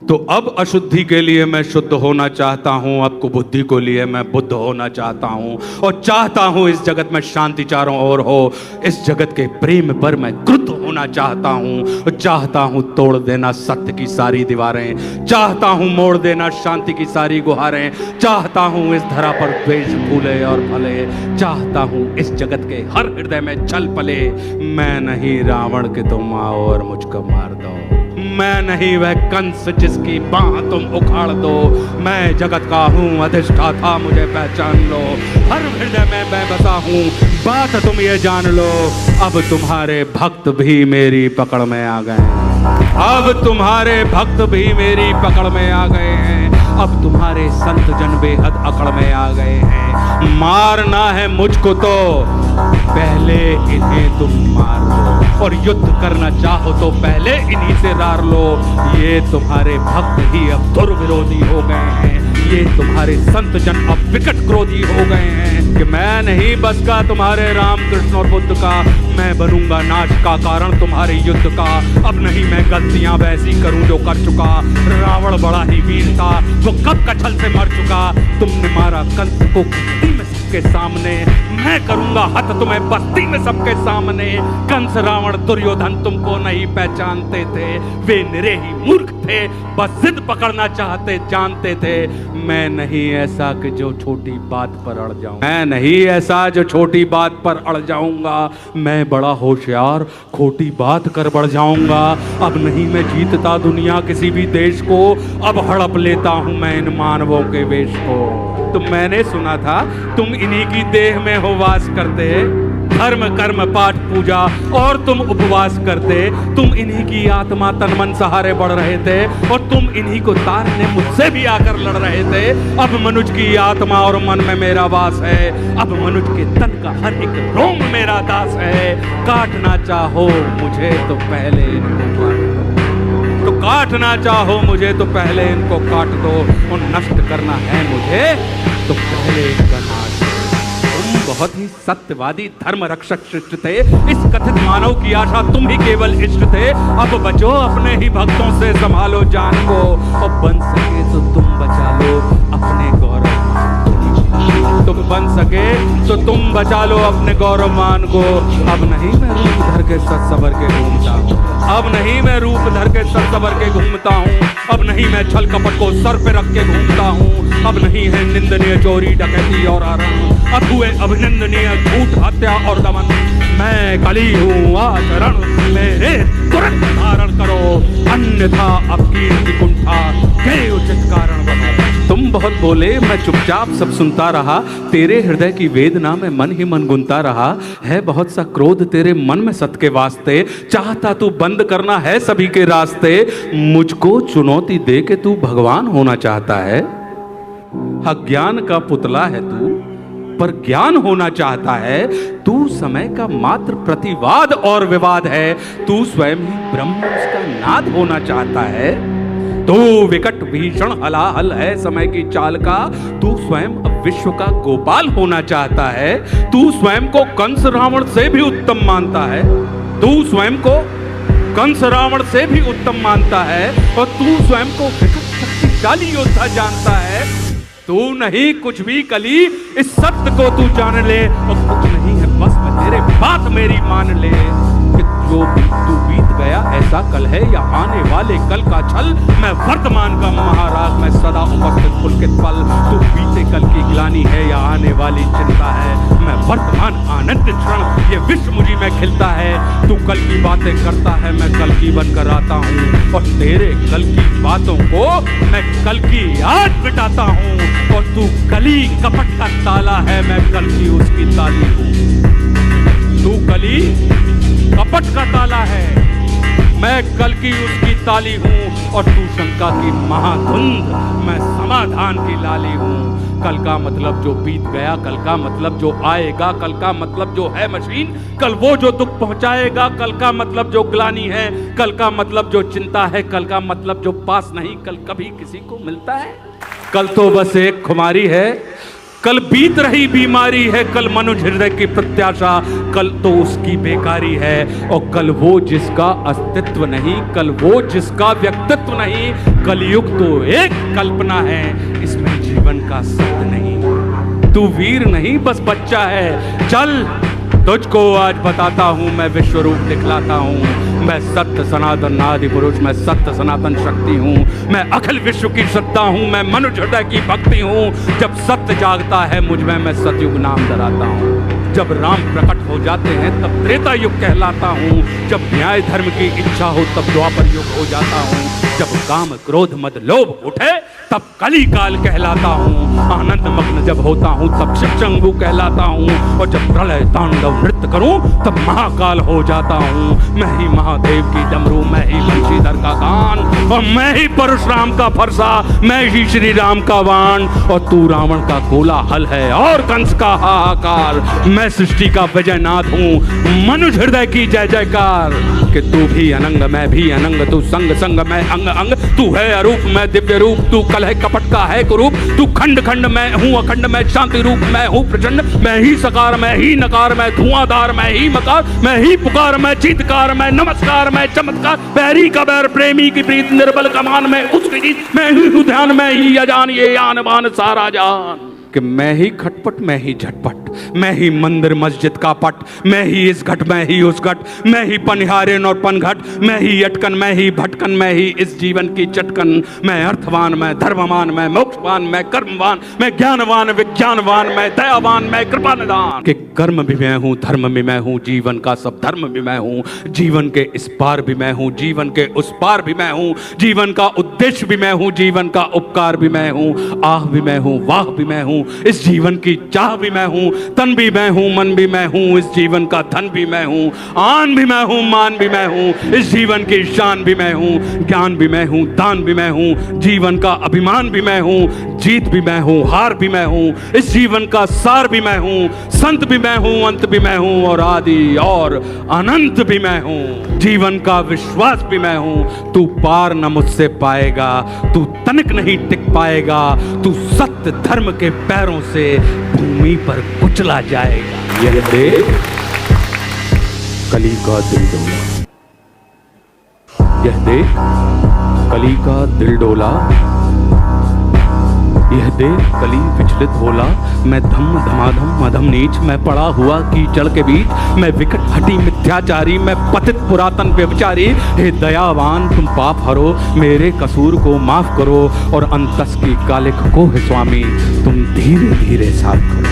तो अब अशुद्धि के लिए मैं शुद्ध होना चाहता हूँ, अब कुबुद्धि को लिए मैं बुद्ध होना चाहता हूँ, और चाहता हूँ इस जगत में शांति चारों ओर हो। इस जगत के प्रेम पर मैं क्रुद्ध होना चाहता हूँ, चाहता हूँ तोड़ देना सत्य की सारी दीवारें, चाहता हूँ मोड़ देना शांति की सारी गुहारें, चाहता हूँ इस धरा पर द्वेष फूले और फले, चाहता हूँ इस जगत के हर हृदय में छल पले। मैं नहीं रावण के तुम आओ और मुझको मार दो, मैं नहीं वह कंस जिसकी बाह तुम उखाड़ दो, मैं जगत का हूँ अधिष्ठाता मुझे पहचान लो, हर हृदय में मैं बसा हूँ बात तुम ये जान लो। अब तुम्हारे भक्त भी मेरी पकड़ में आ गए हैं, अब तुम्हारे भक्त भी मेरी पकड़ में आ गए हैं, अब तुम्हारे संत जन बेहद अकड़ में आ गए हैं। मारना है मुझको तो पहले इन्हें तुम मार लो, और युद्ध करना चाहो तो पहले इन्हीं से रार लो। ये तुम्हारे भक्त ही अब दुर्विरोधी हो गए हैं, ये तुम्हारे संत जन अब विकट क्रोधी हो गए हैं कि मैं नहीं बस का तुम्हारे राम कृष्ण और बुद्ध का, मैं बनूंगा नाश का कारण तुम्हारे युद्ध का। अब नहीं मैं गलतियां वैसी करूं जो कर चुका, रावण बड़ा ही वीर था वो कब कछल से मर चुका। तुमने मारा कंस को बस्ती में सबके सामने, मैं करूंगा हत तुम्हें बस्ती में सबके सामने। कंस रावण दुर्योधन तुमको नहीं पहचानते थे, वे निरे ही मूर्ख थे, बस जिद पकड़ना चाहते जानते थे। मैं नहीं ऐसा कि जो छोटी बात पर अड़ जाऊं, मैं नहीं ऐसा जो छोटी बात पर अड़ जाऊंगा, मैं बड़ा होशियार खोटी बात कर बढ़ जाऊंगा। अब नहीं मैं जीतता दुनिया किसी भी देश को, अब हड़प लेता हूं मैं इन मानवों के वेश को। तो मैंने सुना था तुम इन्हीं की देह में हो वास करते, धर्म कर्म पाठ पूजा और तुम उपवास करते, तुम इन्हीं की आत्मा तन मन सहारे बढ़ रहे थे, और तुम इन्हीं को तारने मुझसे भी आकर लड़ रहे थे। अब मनुष्य की आत्मा और मन में मेरा वास है, अब मनुष्य के तन का हर एक रोम मेरा दास है। काटना चाहो मुझे तो पहले इनको काट दो, तो काटना चाहो मुझे तो पहले इनको काट दो, और नष्ट करना है मुझे तो पहले इनका नाश। तुम बहुत ही सत्यवादी धर्म रक्षक शिष्ट थे, इस कथित मानव की आशा तुम ही केवल इष्ट थे। अब बचो अपने ही भक्तों से, संभालो जान को, और बन सके तो तुम बचा लो अपने गौरव, तुम बन सके तो तुम बचा लो अपने गौरव मान को। अब नहीं मैं रूप धर के सच सबर के घूमता हूँ, अब नहीं मैं रूप धर के सच सबर के घूमता हूँ, अब नहीं मैं छल कपट को सर पे रख के घूमता हूँ, अब नहीं है निंदनीय चोरी डकैती और आरण, अब हुए अभिनंदनीय झूठ हत्या और दमन। मैं कली हूँ आचरण मेरे तुरंत धारण करो, अन्यथा अब कीर्ति कुंठा के उचित कारण बनो। तुम बहुत बोले मैं चुपचाप सब सुनता रहा, तेरे हृदय की वेदना में मन ही मन गुनता रहा। है बहुत सा क्रोध तेरे मन में सत्य के वास्ते, चाहता तू बंद करना है सभी के रास्ते। मुझको चुनौती दे के तू भगवान होना चाहता है, अज्ञान का पुतला है तू पर ज्ञान होना चाहता है। तू समय का मात्र प्रतिवाद और विवाद है, तू स्वयं ही ब्रह्म उसका नाद होना चाहता है। तू विकट भीषण हलाहल है समय की चाल का, तू स्वयं विश्व का गोपाल होना चाहता है। तू स्वयं को कंस रावण से भी उत्तम मानता है, तू स्वयं को कंस रावण से भी उत्तम मानता है, और तू स्वयं को विकट शक्तिशाली योद्धा जानता है। तू नहीं कुछ भी कली, इस सत्य को तू जान ले, और कुछ नहीं है बस में तेरे बात मेरी मान ले। कि जो तू बीत गया ऐसा कल है या आने वाले कल का छल, मैं वर्तमान का महाराज मैं सदा उपस्थित पुलकित पल। तू बीते कल की ग्लानि है या आने वाली चिंता है, मैं वर्तमान आनंद क्षण ये विश्व मुझी में खिलता है। तू कल की बातें करता है मैं कल की बनकर आता हूँ, और तेरे कल की बातों को मैं कल की याद मिटाता हूँ। और तू कली कपट का ताला है, मैं कल की उसकी ताली हूँ। तू कली कपट का ताला है, मैं कल की उसकी ताली हूँ, और तू शंका की महाधुंध मैं समाधान की लाली हूँ। कल का मतलब जो बीत गया, कल का मतलब जो आएगा, कल का मतलब जो है मशीन, कल वो जो दुख पहुंचाएगा, कल का मतलब जो ग्लानि है, कल का मतलब जो चिंता है, कल का मतलब जो पास नहीं कल कभी किसी को मिलता है। कल तो बस एक खुमारी है, कल बीत रही बीमारी है, कल मनुष्य हृदय की प्रत्याशा, कल तो उसकी बेकारी है। और कल वो जिसका अस्तित्व नहीं, कल वो जिसका व्यक्तित्व नहीं, कलयुग तो एक कल्पना है, इसमें जीवन का सत्य नहीं। तू वीर नहीं बस बच्चा है, चल तुझको आज बताता हूँ, मैं विश्व रूप दिखलाता हूँ। मैं सत्य सनातन आदि पुरुष, मैं सत्य सनातन शक्ति हूँ, मैं अखिल विश्व की सत्ता हूँ, मैं मनुष्य हृदय की भक्ति हूँ। जब सत्य जागता है मुझ में, मैं सतयुग नाम धराता हूँ। जब राम प्रकट हो जाते हैं तब त्रेता युग कहलाता हूँ। जब न्याय धर्म की इच्छा हो तब द्वापर युग हो जाता हूँ। जब काम क्रोध मद लोभ उठे तब कली काल कहलाता हूँ। आनंद मग्न जब होता हूँ तब शिवशंभु कहलाता हूँ। और जब प्रलय तांडव नृत्य करूँ तब महाकाल हो जाता हूँ। मैं ही महादेव की डमरू, मैं ही बंशीधर का गान, और मैं ही परशुराम का फरसा, मैं ही श्री राम का वाण। और तू रावण का कोलाहल है और कंस का हाहाकार। मैं सृष्टि का विजयनाथ हूँ, मनुष्य हृदय की जय जयकार। कि तू भी अनंग मैं भी अनंग, तू संग संग मैं अंग अंग, तू है अरूप मैं दिव्य रूप, तू कलह कपट का है कुरूप, तू खंड खंड मैं हूँ अखंड, मैं शांति रूप मैं हूँ प्रचंड, मैं ही सकार मैं ही नकार, मैं धुआंधार मैं ही मकार, मैं ही पुकार मैं चीतकार, मैं नमस्कार मैं चमत्कार, बैरी का बैर प्रेमी की प्रीत, निर्बल कमान मैं उसकी जीत, मैं ही ध्यान मैं ही अजान, ये आन बान सारा जान। कि मैं ही खटपट मैं ही झटपट, मैं ही मंदिर मस्जिद का पट, मैं ही इस घट मैं ही उस घट, मैं ही पनिहारिन और पनघट, मैं ही अटकन मैं ही भटकन, मैं ही इस जीवन की चटकन। मैं अर्थवान मैं धर्मवान मैं मोक्षवान मैं कर्मवान, मैं ज्ञानवान विज्ञानवान मैं दयावान मैं कृपा निदान। कि कर्म भी मैं हूँ धर्म भी मैं हूँ, जीवन का सब धर्म भी मैं हूँ, जीवन के इस पार भी मैं हूँ, जीवन के उस पार भी मैं हूँ, जीवन का उद्देश्य भी मैं हूँ, जीवन का उपकार भी मैं हूँ, आह भी मैं हूँ वाह भी मैं हूँ, इस जीवन की चाह भी मैं हूँ, तन भी मैं हूँ मन भी मैं हूँ, इस जीवन का धन भी मैं हूँ, आन भी मैं हूँ मान भी मैं हूँ, इस जीवन की शान भी मैं हूँ, ज्ञान भी मैं हूँ दान भी मैं हूँ, जीवन का अभिमान भी मैं हूँ, जीत भी मैं हूँ हार भी मैं हूँ, इस जीवन का सार भी मैं हूँ, संत भी मैं हूँ अंत भी मैं हूँ, और आदि और अनंत भी मैं हूँ, जीवन का विश्वास भी मैं हूँ। तू पार न मुझसे पाएगा, तू तनिक नहीं टिक पाएगा, तू सत्य धर्म के पैरों से भूमि पर कुचला जाएगा। यह देख कली का दिल डोला, यह देख कली का दिल डोला, यह देख कली विचलित होला। मैं धम धमाधम मधम नीच, मैं पड़ा हुआ कीचड़ के बीच, मैं विकट हटी मिथ्याचारी, मैं पतित पुरातन व्यभिचारी। हे दयावान तुम पाप हरो, मेरे कसूर को माफ करो, और अंतस की कालिक को है स्वामी तुम धीरे धीरे साफ करो।